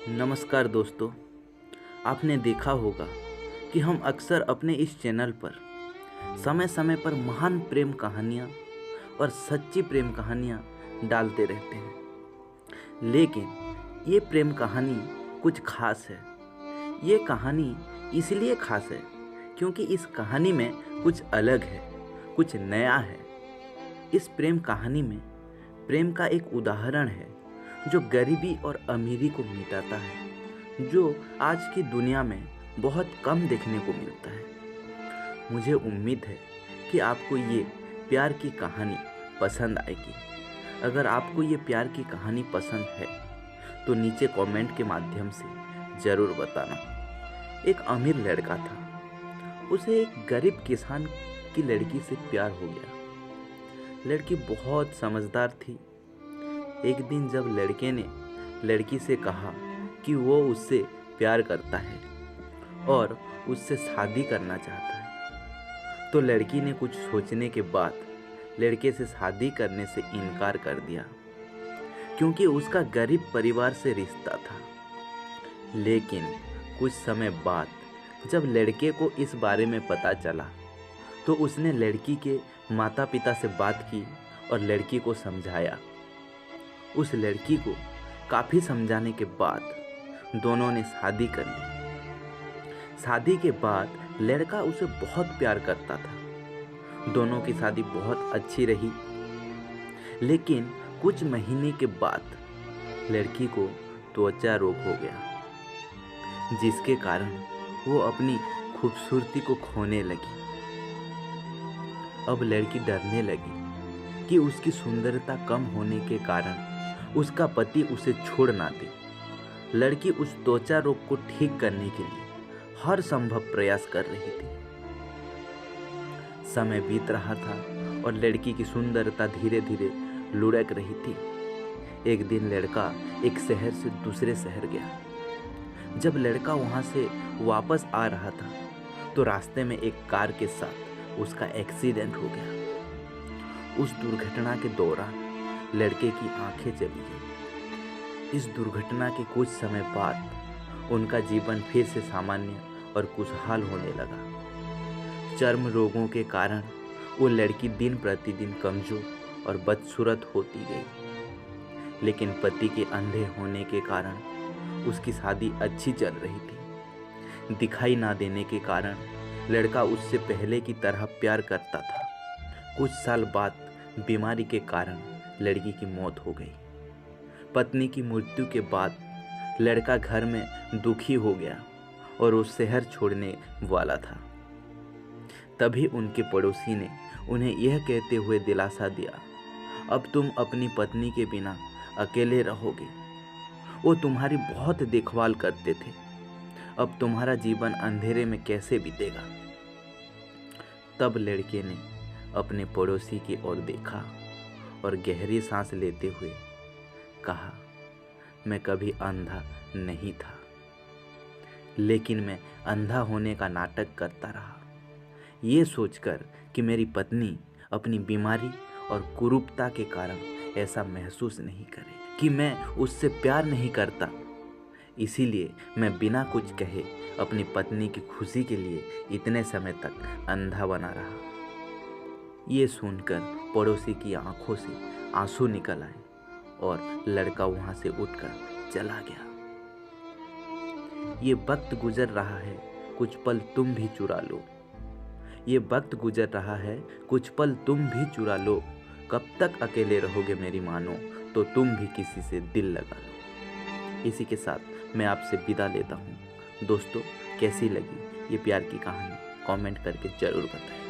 नमस्कार दोस्तों। आपने देखा होगा कि हम अक्सर अपने इस चैनल पर समय समय पर महान प्रेम कहानियाँ और सच्ची प्रेम कहानियाँ डालते रहते हैं। लेकिन ये प्रेम कहानी कुछ खास है। ये कहानी इसलिए खास है क्योंकि इस कहानी में कुछ अलग है, कुछ नया है। इस प्रेम कहानी में प्रेम का एक उदाहरण है जो गरीबी और अमीरी को मिटाता है, जो आज की दुनिया में बहुत कम देखने को मिलता है। मुझे उम्मीद है कि आपको ये प्यार की कहानी पसंद आएगी। अगर आपको ये प्यार की कहानी पसंद है तो नीचे कमेंट के माध्यम से ज़रूर बताना। एक अमीर लड़का था, उसे एक गरीब किसान की लड़की से प्यार हो गया। लड़की बहुत समझदार थी। एक दिन जब लड़के ने लड़की से कहा कि वो उससे प्यार करता है और उससे शादी करना चाहता है, तो लड़की ने कुछ सोचने के बाद लड़के से शादी करने से इनकार कर दिया क्योंकि उसका गरीब परिवार से रिश्ता था। लेकिन कुछ समय बाद जब लड़के को इस बारे में पता चला तो उसने लड़की के माता पिता से बात की और लड़की को समझाया। उस लड़की को काफ़ी समझाने के बाद दोनों ने शादी कर ली। शादी के बाद लड़का उसे बहुत प्यार करता था। दोनों की शादी बहुत अच्छी रही। लेकिन कुछ महीने के बाद लड़की को त्वचा रोग हो गया, जिसके कारण वो अपनी खूबसूरती को खोने लगी। अब लड़की डरने लगी कि उसकी सुंदरता कम होने के कारण उसका पति उसे छोड़ ना दे। लड़की उस त्वचा रोग को ठीक करने के लिए हर संभव प्रयास कर रही थी। समय बीत रहा था और लड़की की सुंदरता धीरे धीरे लुढ़क रही थी। एक दिन लड़का एक शहर से दूसरे शहर गया। जब लड़का वहां से वापस आ रहा था तो रास्ते में एक कार के साथ उसका एक्सीडेंट हो गया। उस दुर्घटना के दौरान लड़के की आंखें चली गई। इस दुर्घटना के कुछ समय बाद उनका जीवन फिर से सामान्य और खुशहाल होने लगा। चर्म रोगों के कारण वो लड़की दिन प्रतिदिन कमजोर और बदसूरत होती गई। लेकिन पति के अंधे होने के कारण उसकी शादी अच्छी चल रही थी। दिखाई ना देने के कारण लड़का उससे पहले की तरह प्यार करता था। कुछ साल बाद बीमारी के कारण लड़की की मौत हो गई। पत्नी की मृत्यु के बाद लड़का घर में दुखी हो गया और वो शहर छोड़ने वाला था। तभी उनके पड़ोसी ने उन्हें यह कहते हुए दिलासा दिया, अब तुम अपनी पत्नी के बिना अकेले रहोगे। वो तुम्हारी बहुत देखभाल करते थे। अब तुम्हारा जीवन अंधेरे में कैसे बीतेगा। तब लड़के ने अपने पड़ोसी की ओर देखा और गहरी सांस लेते हुए कहा, मैं कभी अंधा नहीं था, लेकिन मैं अंधा होने का नाटक करता रहा, ये सोचकर कि मेरी पत्नी अपनी बीमारी और कुरूपता के कारण ऐसा महसूस नहीं करे कि मैं उससे प्यार नहीं करता। इसीलिए मैं बिना कुछ कहे अपनी पत्नी की खुशी के लिए इतने समय तक अंधा बना रहा। ये सुनकर पड़ोसी की आंखों से आंसू निकल आए और लड़का वहां से उठकर चला गया। ये वक्त गुजर रहा है, कुछ पल तुम भी चुरा लो। ये वक्त गुजर रहा है, कुछ पल तुम भी चुरा लो। कब तक अकेले रहोगे मेरी मानो, तो तुम भी किसी से दिल लगा लो। इसी के साथ मैं आपसे विदा लेता हूँ। दोस्तों, कैसी लगी ये प्यार की कहानी कमेंट करके ज़रूर बताएं।